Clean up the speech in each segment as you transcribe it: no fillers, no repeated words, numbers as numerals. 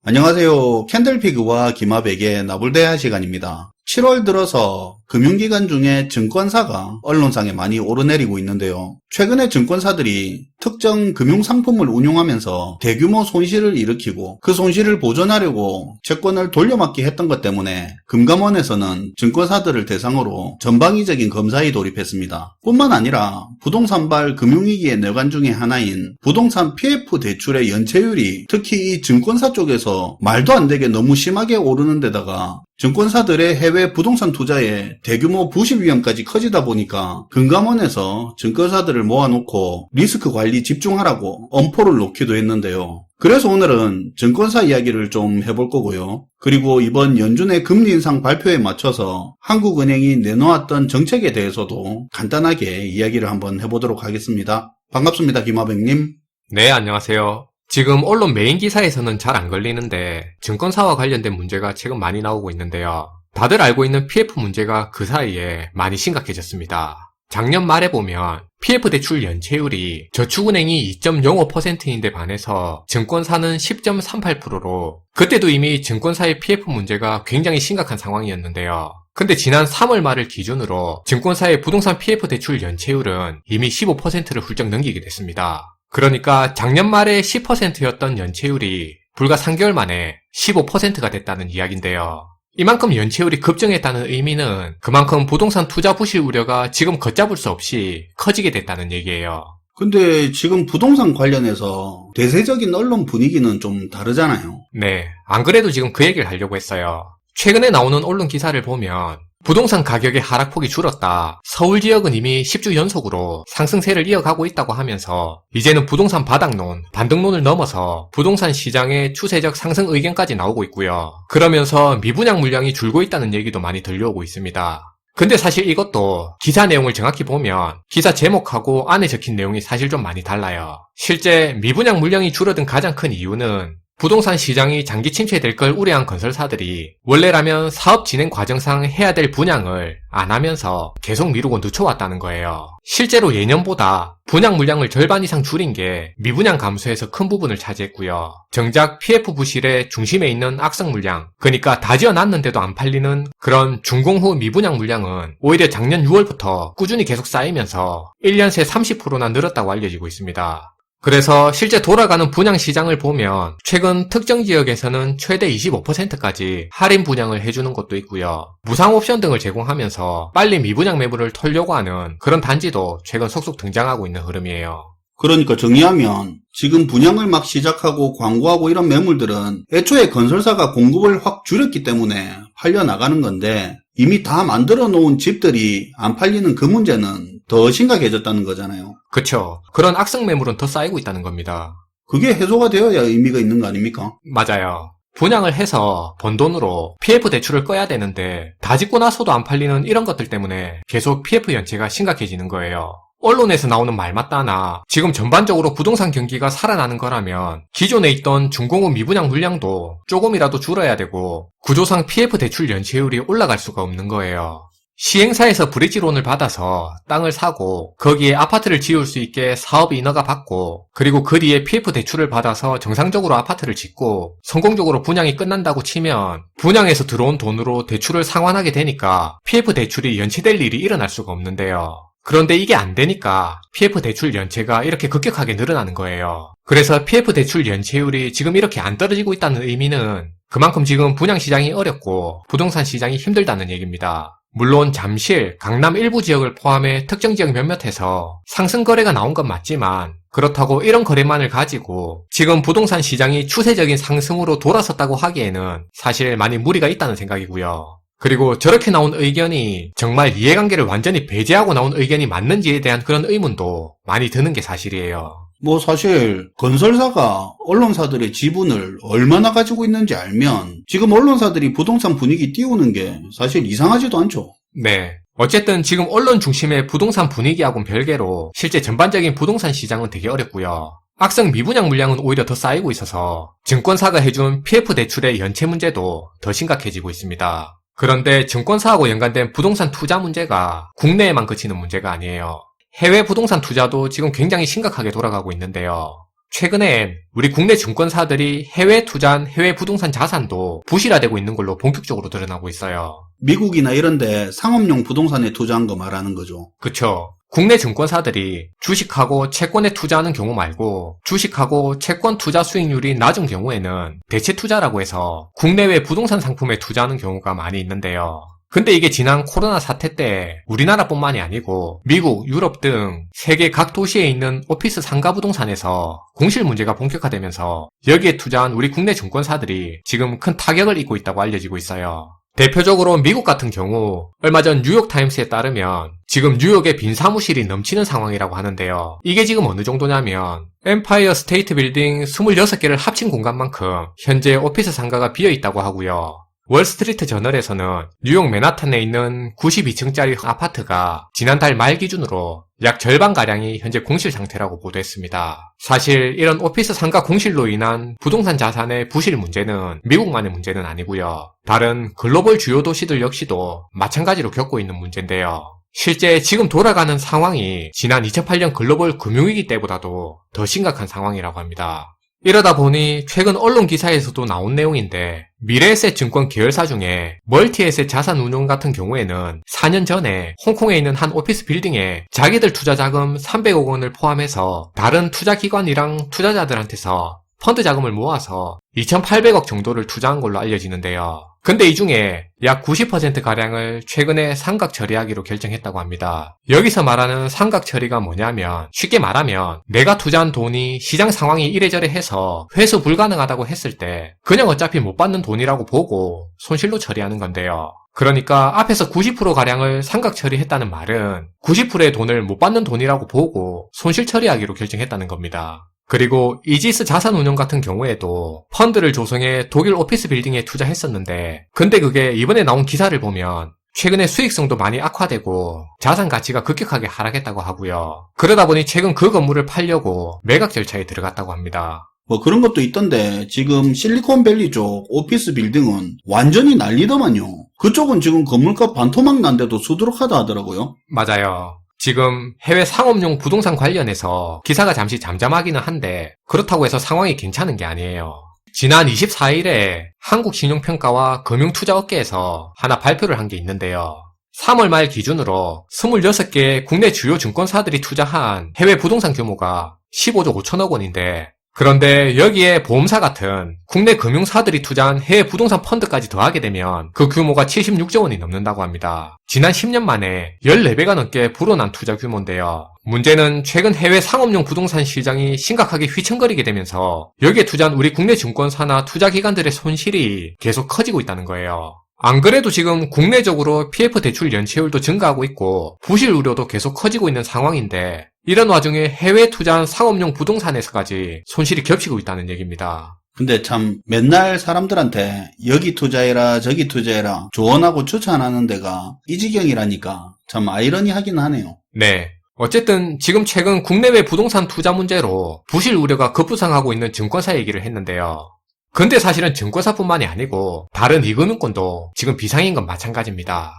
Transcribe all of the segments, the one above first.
안녕하세요. 캔들피그와 김하백의 나불대화 시간입니다. 7월 들어서 금융기관 중에 증권사가 언론상에 많이 오르내리고 있는데요. 최근에 증권사들이 특정 금융상품을 운용하면서 대규모 손실을 일으키고 그 손실을 보전하려고 채권을 돌려막기 했던 것 때문에 금감원에서는 증권사들을 대상으로 전방위적인 검사에 돌입했습니다. 뿐만 아니라 부동산발 금융위기의 뇌관 중에 하나인 부동산 PF 대출의 연체율이 특히 이 증권사 쪽에서 말도 안 되게 너무 심하게 오르는 데다가 증권사들의 해외 부동산 투자에 대규모 부실 위험까지 커지다 보니까 금감원에서 증권사들을 모아놓고 리스크 관리 집중하라고 엄포를 놓기도 했는데요. 그래서 오늘은 증권사 이야기를 좀 해볼 거고요. 그리고 이번 연준의 금리 인상 발표에 맞춰서 한국은행이 내놓았던 정책에 대해서도 간단하게 이야기를 한번 해보도록 하겠습니다. 반갑습니다, 김하백님. 네, 안녕하세요. 지금 언론 메인 기사에서는 잘 안 걸리는데 증권사와 관련된 문제가 최근 많이 나오고 있는데요. 다들 알고 있는 PF 문제가 그 사이에 많이 심각해졌습니다. 작년 말에 보면 PF 대출 연체율이 저축은행이 2.05%인데 반해서 증권사는 10.38%로 그때도 이미 증권사의 PF 문제가 굉장히 심각한 상황이었는데요. 근데 지난 3월 말을 기준으로 증권사의 부동산 PF 대출 연체율은 이미 15%를 훌쩍 넘기게 됐습니다. 그러니까 작년 말에 10%였던 연체율이 불과 3개월 만에 15%가 됐다는 이야기인데요. 이만큼 연체율이 급증했다는 의미는 그만큼 부동산 투자 부실 우려가 지금 걷잡을 수 없이 커지게 됐다는 얘기예요. 근데 지금 부동산 관련해서 대세적인 언론 분위기는 좀 다르잖아요. 네, 안 그래도 지금 그 얘기를 하려고 했어요. 최근에 나오는 언론 기사를 보면 부동산 가격의 하락폭이 줄었다. 서울 지역은 이미 10주 연속으로 상승세를 이어가고 있다고 하면서 이제는 부동산 바닥론, 반등론을 넘어서 부동산 시장의 추세적 상승 의견까지 나오고 있고요. 그러면서 미분양 물량이 줄고 있다는 얘기도 많이 들려오고 있습니다. 근데 사실 이것도 기사 내용을 정확히 보면 기사 제목하고 안에 적힌 내용이 사실 좀 많이 달라요. 실제 미분양 물량이 줄어든 가장 큰 이유는 부동산 시장이 장기 침체될 걸 우려한 건설사들이 원래라면 사업 진행 과정상 해야 될 분양을 안 하면서 계속 미루고 늦춰왔다는 거예요. 실제로 예년보다 분양 물량을 절반 이상 줄인 게 미분양 감소에서 큰 부분을 차지했고요. 정작 PF 부실의 중심에 있는 악성 물량, 그러니까 다 지어놨는데도 안 팔리는 그런 준공후 미분양 물량은 오히려 작년 6월부터 꾸준히 계속 쌓이면서 1년 새 30%나 늘었다고 알려지고 있습니다. 그래서 실제 돌아가는 분양 시장을 보면 최근 특정 지역에서는 최대 25%까지 할인 분양을 해주는 곳도 있고요. 무상 옵션 등을 제공하면서 빨리 미분양 매물을 털려고 하는 그런 단지도 최근 속속 등장하고 있는 흐름이에요. 그러니까 정리하면 지금 분양을 막 시작하고 광고하고 이런 매물들은 애초에 건설사가 공급을 확 줄였기 때문에 팔려나가는 건데 이미 다 만들어 놓은 집들이 안 팔리는 그 문제는 더 심각해졌다는 거잖아요. 그쵸. 그런 악성 매물은 더 쌓이고 있다는 겁니다. 그게 해소가 되어야 의미가 있는 거 아닙니까? 맞아요. 분양을 해서 번 돈으로 PF 대출을 꺼야 되는데 다 짓고 나서도 안 팔리는 이런 것들 때문에 계속 PF 연체가 심각해지는 거예요. 언론에서 나오는 말 맞다나 지금 전반적으로 부동산 경기가 살아나는 거라면 기존에 있던 준공후 미분양 물량도 조금이라도 줄어야 되고 구조상 PF 대출 연체율이 올라갈 수가 없는 거예요. 시행사에서 브릿지론을 받아서 땅을 사고 거기에 아파트를 지을 수 있게 사업 인허가 받고 그리고 그 뒤에 PF 대출을 받아서 정상적으로 아파트를 짓고 성공적으로 분양이 끝난다고 치면 분양에서 들어온 돈으로 대출을 상환하게 되니까 PF 대출이 연체될 일이 일어날 수가 없는데요. 그런데 이게 안 되니까 PF 대출 연체가 이렇게 급격하게 늘어나는 거예요. 그래서 PF 대출 연체율이 지금 이렇게 안 떨어지고 있다는 의미는 그만큼 지금 분양 시장이 어렵고 부동산 시장이 힘들다는 얘기입니다. 물론 잠실, 강남 일부 지역을 포함해 특정 지역 몇몇에서 상승 거래가 나온 건 맞지만 그렇다고 이런 거래만을 가지고 지금 부동산 시장이 추세적인 상승으로 돌아섰다고 하기에는 사실 많이 무리가 있다는 생각이고요. 그리고 저렇게 나온 의견이 정말 이해관계를 완전히 배제하고 나온 의견이 맞는지에 대한 그런 의문도 많이 드는 게 사실이에요. 사실 건설사가 언론사들의 지분을 얼마나 가지고 있는지 알면 지금 언론사들이 부동산 분위기 띄우는 게 사실 이상하지도 않죠. 네. 어쨌든 지금 언론 중심의 부동산 분위기하고는 별개로 실제 전반적인 부동산 시장은 되게 어렵고요. 악성 미분양 물량은 오히려 더 쌓이고 있어서 증권사가 해준 PF 대출의 연체 문제도 더 심각해지고 있습니다. 그런데 증권사하고 연관된 부동산 투자 문제가 국내에만 그치는 문제가 아니에요. 해외 부동산 투자도 지금 굉장히 심각하게 돌아가고 있는데요. 최근엔 우리 국내 증권사들이 해외에 투자한 해외 부동산 자산도 부실화되고 있는 걸로 본격적으로 드러나고 있어요. 미국이나 이런데 상업용 부동산에 투자한 거 말하는 거죠. 그쵸. 국내 증권사들이 주식하고 채권에 투자하는 경우 말고 주식하고 채권 투자 수익률이 낮은 경우에는 대체 투자라고 해서 국내외 부동산 상품에 투자하는 경우가 많이 있는데요. 근데 이게 지난 코로나 사태 때 우리나라뿐만이 아니고 미국, 유럽 등 세계 각 도시에 있는 오피스 상가 부동산에서 공실 문제가 본격화되면서 여기에 투자한 우리 국내 증권사들이 지금 큰 타격을 입고 있다고 알려지고 있어요. 대표적으로 미국 같은 경우 얼마 전 뉴욕타임스에 따르면 지금 뉴욕에 빈 사무실이 넘치는 상황이라고 하는데요. 이게 지금 어느 정도냐면 엠파이어 스테이트 빌딩 26개를 합친 공간만큼 현재 오피스 상가가 비어 있다고 하고요. 월스트리트 저널에서는 뉴욕 맨하탄에 있는 92층짜리 아파트가 지난달 말 기준으로 약 절반가량이 현재 공실 상태라고 보도했습니다. 사실 이런 오피스 상가 공실로 인한 부동산 자산의 부실 문제는 미국만의 문제는 아니고요. 다른 글로벌 주요 도시들 역시도 마찬가지로 겪고 있는 문제인데요. 실제 지금 돌아가는 상황이 지난 2008년 글로벌 금융위기 때보다도 더 심각한 상황이라고 합니다. 이러다 보니 최근 언론 기사에서도 나온 내용인데 미래에셋 증권 계열사 중에 멀티에셋 자산운용 같은 경우에는 4년 전에 홍콩에 있는 한 오피스 빌딩에 자기들 투자 자금 300억 원을 포함해서 다른 투자기관이랑 투자자들한테서 펀드 자금을 모아서 2,800억 정도를 투자한 걸로 알려지는데요. 근데 이 중에 약 90%가량을 최근에 상각 처리하기로 결정했다고 합니다. 여기서 말하는 상각 처리가 뭐냐면 쉽게 말하면 내가 투자한 돈이 시장 상황이 이래저래 해서 회수 불가능하다고 했을 때 그냥 어차피 못 받는 돈이라고 보고 손실로 처리하는 건데요. 그러니까 앞에서 90%가량을 상각 처리했다는 말은 90%의 돈을 못 받는 돈이라고 보고 손실 처리하기로 결정했다는 겁니다. 그리고 이지스 자산운용 같은 경우에도 펀드를 조성해 독일 오피스 빌딩에 투자했었는데 근데 그게 이번에 나온 기사를 보면 최근에 수익성도 많이 악화되고 자산 가치가 급격하게 하락했다고 하고요. 그러다 보니 최근 그 건물을 팔려고 매각 절차에 들어갔다고 합니다. 뭐 그런 것도 있던데 지금 실리콘밸리 쪽 오피스 빌딩은 완전히 난리더만요. 그쪽은 지금 건물값 반토막 난데도 수두룩하다 하더라고요. 맞아요. 지금 해외 상업용 부동산 관련해서 기사가 잠시 잠잠하기는 한데 그렇다고 해서 상황이 괜찮은 게 아니에요. 지난 24일에 한국신용평가와 금융투자업계에서 하나 발표를 한 게 있는데요. 3월 말 기준으로 26개의 국내 주요 증권사들이 투자한 해외 부동산 규모가 15조 5천억 원인데 그런데 여기에 보험사 같은 국내 금융사들이 투자한 해외 부동산 펀드까지 더하게 되면 그 규모가 76조 원이 넘는다고 합니다. 지난 10년 만에 14배가 넘게 불어난 투자 규모인데요. 문제는 최근 해외 상업용 부동산 시장이 심각하게 휘청거리게 되면서 여기에 투자한 우리 국내 증권사나 투자기관들의 손실이 계속 커지고 있다는 거예요. 안 그래도 지금 국내적으로 PF 대출 연체율도 증가하고 있고 부실 우려도 계속 커지고 있는 상황인데 이런 와중에 해외에 투자한 상업용 부동산에서까지 손실이 겹치고 있다는 얘기입니다. 근데 참 맨날 사람들한테 여기 투자해라 저기 투자해라 조언하고 추천하는 데가 이 지경이라니까 참 아이러니하긴 하네요. 네. 어쨌든 지금 최근 국내외 부동산 투자 문제로 부실 우려가 급부상하고 있는 증권사 얘기를 했는데요. 근데 사실은 증권사뿐만이 아니고 다른 이금융권도 지금 비상인 건 마찬가지입니다.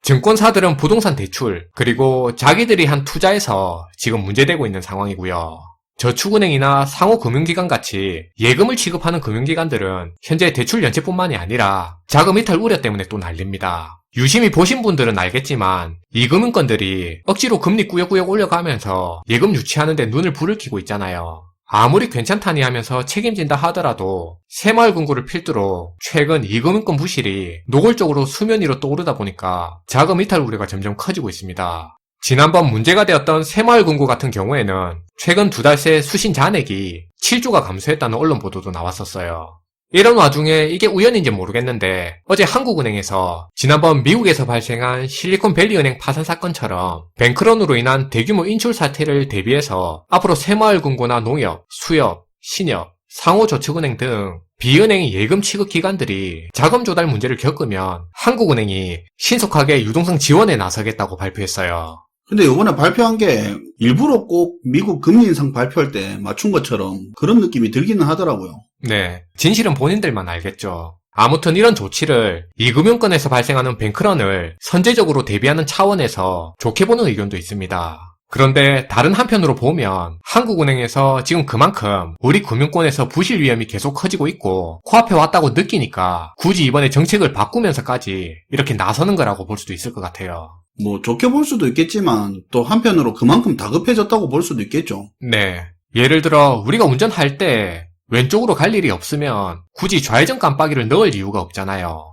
증권사들은 부동산 대출 그리고 자기들이 한 투자에서 지금 문제되고 있는 상황이고요. 저축은행이나 상호금융기관 같이 예금을 취급하는 금융기관들은 현재 대출 연체뿐만이 아니라 자금 이탈 우려 때문에 또 난립니다. 유심히 보신 분들은 알겠지만 이 금융권들이 억지로 금리 꾸역꾸역 올려가면서 예금 유치하는데 눈을 불을 켜고 있잖아요. 아무리 괜찮다니 하면서 책임진다 하더라도 새마을금고를 필두로 최근 이금융권 부실이 노골적으로 수면 위로 떠오르다 보니까 자금 이탈 우려가 점점 커지고 있습니다. 지난번 문제가 되었던 새마을금고 같은 경우에는 최근 2달 새 수신 잔액이 7조가 감소했다는 언론 보도도 나왔었어요. 이런 와중에 이게 우연인지 모르겠는데 어제 한국은행에서 지난번 미국에서 발생한 실리콘밸리은행 파산 사건처럼 뱅크런으로 인한 대규모 인출 사태를 대비해서 앞으로 새마을금고나 농협, 수협, 신협, 상호저축은행 등 비은행 예금 취급 기관들이 자금 조달 문제를 겪으면 한국은행이 신속하게 유동성 지원에 나서겠다고 발표했어요. 근데 이번에 발표한 게 일부러 꼭 미국 금리 인상 발표할 때 맞춘 것처럼 그런 느낌이 들기는 하더라고요. 네, 진실은 본인들만 알겠죠. 아무튼 이런 조치를 이금융권에서 발생하는 뱅크런을 선제적으로 대비하는 차원에서 좋게 보는 의견도 있습니다. 그런데 다른 한편으로 보면 한국은행에서 지금 그만큼 우리 금융권에서 부실 위험이 계속 커지고 있고 코앞에 왔다고 느끼니까 굳이 이번에 정책을 바꾸면서까지 이렇게 나서는 거라고 볼 수도 있을 것 같아요. 뭐 좋게 볼 수도 있겠지만 또 한편으로 그만큼 다급해졌다고 볼 수도 있겠죠. 네. 예를 들어 우리가 운전할 때 왼쪽으로 갈 일이 없으면 굳이 좌회전 깜빡이를 넣을 이유가 없잖아요.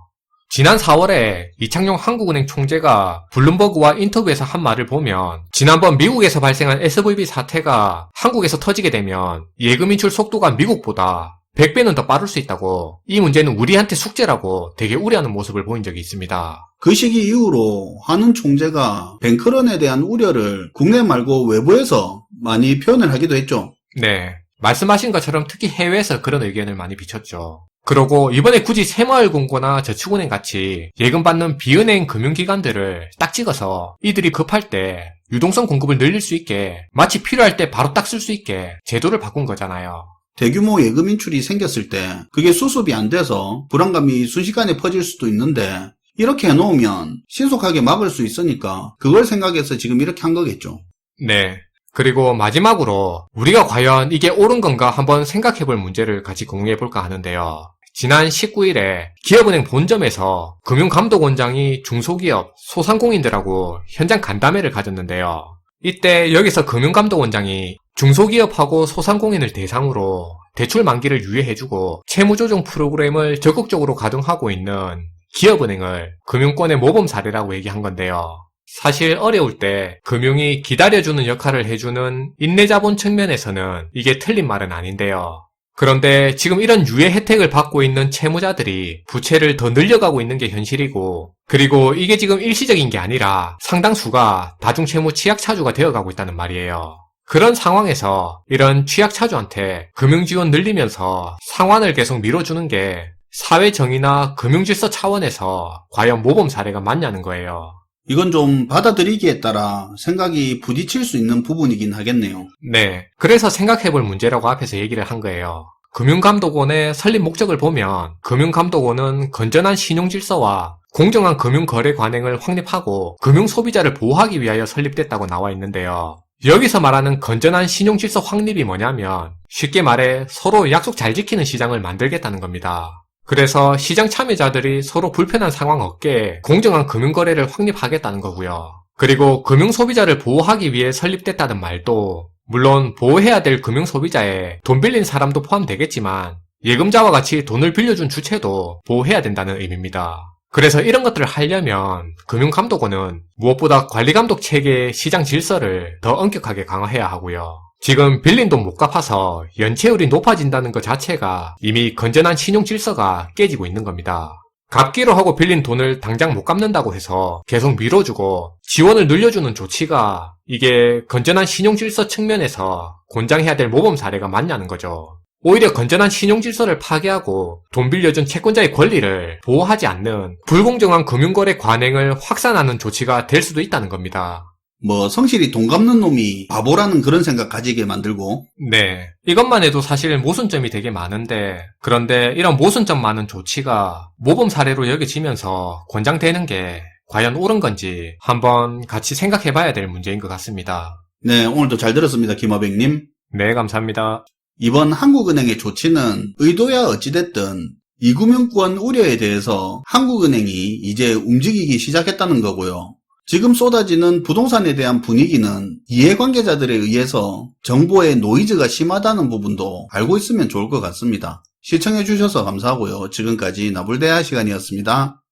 지난 4월에 이창용 한국은행 총재가 블룸버그와 인터뷰에서 한 말을 보면 지난번 미국에서 발생한 SVB 사태가 한국에서 터지게 되면 예금 인출 속도가 미국보다 100배는 더 빠를 수 있다고, 이 문제는 우리한테 숙제라고 되게 우려하는 모습을 보인 적이 있습니다. 그 시기 이후로 한은 총재가 뱅크런에 대한 우려를 국내 말고 외부에서 많이 표현을 하기도 했죠. 네. 말씀하신 것처럼 특히 해외에서 그런 의견을 많이 비췄죠. 그러고 이번에 굳이 새마을금고나 저축은행 같이 예금 받는 비은행 금융기관들을 딱 찍어서 이들이 급할 때 유동성 공급을 늘릴 수 있게, 마치 필요할 때 바로 딱 쓸 수 있게 제도를 바꾼 거잖아요. 대규모 예금 인출이 생겼을 때 그게 수습이 안 돼서 불안감이 순식간에 퍼질 수도 있는데 이렇게 해놓으면 신속하게 막을 수 있으니까 그걸 생각해서 지금 이렇게 한 거겠죠. 네. 그리고 마지막으로 우리가 과연 이게 옳은 건가 한번 생각해볼 문제를 같이 공유해볼까 하는데요. 지난 19일에 기업은행 본점에서 금융감독원장이 중소기업, 소상공인들하고 현장 간담회를 가졌는데요. 이때 여기서 금융감독원장이 중소기업하고 소상공인을 대상으로 대출 만기를 유예해주고 채무조정 프로그램을 적극적으로 가동하고 있는 기업은행을 금융권의 모범 사례라고 얘기한 건데요. 사실 어려울 때 금융이 기다려주는 역할을 해주는 인내자본 측면에서는 이게 틀린 말은 아닌데요. 그런데 지금 이런 유예 혜택을 받고 있는 채무자들이 부채를 더 늘려가고 있는 게 현실이고, 그리고 이게 지금 일시적인 게 아니라 상당수가 다중채무 취약차주가 되어가고 있다는 말이에요. 그런 상황에서 이런 취약차주한테 금융지원 늘리면서 상환을 계속 밀어주는 게 사회정의나 금융질서 차원에서 과연 모범 사례가 맞냐는 거예요. 이건 좀 받아들이기에 따라 생각이 부딪힐 수 있는 부분이긴 하겠네요. 네. 그래서 생각해볼 문제라고 앞에서 얘기를 한 거예요. 금융감독원의 설립 목적을 보면 금융감독원은 건전한 신용질서와 공정한 금융거래 관행을 확립하고 금융소비자를 보호하기 위하여 설립됐다고 나와 있는데요. 여기서 말하는 건전한 신용질서 확립이 뭐냐면 쉽게 말해 서로 약속 잘 지키는 시장을 만들겠다는 겁니다. 그래서 시장 참여자들이 서로 불편한 상황 없게 공정한 금융거래를 확립하겠다는 거고요. 그리고 금융소비자를 보호하기 위해 설립됐다는 말도 물론 보호해야 될 금융소비자에 돈 빌린 사람도 포함되겠지만 예금자와 같이 돈을 빌려준 주체도 보호해야 된다는 의미입니다. 그래서 이런 것들을 하려면 금융감독원은 무엇보다 관리감독 체계의 시장 질서를 더 엄격하게 강화해야 하고요. 지금 빌린 돈 못 갚아서 연체율이 높아진다는 것 자체가 이미 건전한 신용 질서가 깨지고 있는 겁니다. 갚기로 하고 빌린 돈을 당장 못 갚는다고 해서 계속 밀어주고 지원을 늘려주는 조치가 이게 건전한 신용 질서 측면에서 권장해야 될 모범 사례가 맞냐는 거죠. 오히려 건전한 신용 질서를 파괴하고 돈 빌려준 채권자의 권리를 보호하지 않는 불공정한 금융거래 관행을 확산하는 조치가 될 수도 있다는 겁니다. 뭐 성실히 돈 갚는 놈이 바보라는 그런 생각 가지게 만들고. 네. 이것만 해도 사실 모순점이 되게 많은데, 그런데 이런 모순점 많은 조치가 모범 사례로 여겨지면서 권장되는 게 과연 옳은 건지 한번 같이 생각해봐야 될 문제인 것 같습니다. 네, 오늘도 잘 들었습니다, 김화백님. 네, 감사합니다. 이번 한국은행의 조치는 의도야 어찌됐든 이금융권 우려에 대해서 한국은행이 이제 움직이기 시작했다는 거고요. 지금 쏟아지는 부동산에 대한 분위기는 이해관계자들에 의해서 정보의 노이즈가 심하다는 부분도 알고 있으면 좋을 것 같습니다. 시청해주셔서 감사하고요. 지금까지 나불대화 시간이었습니다.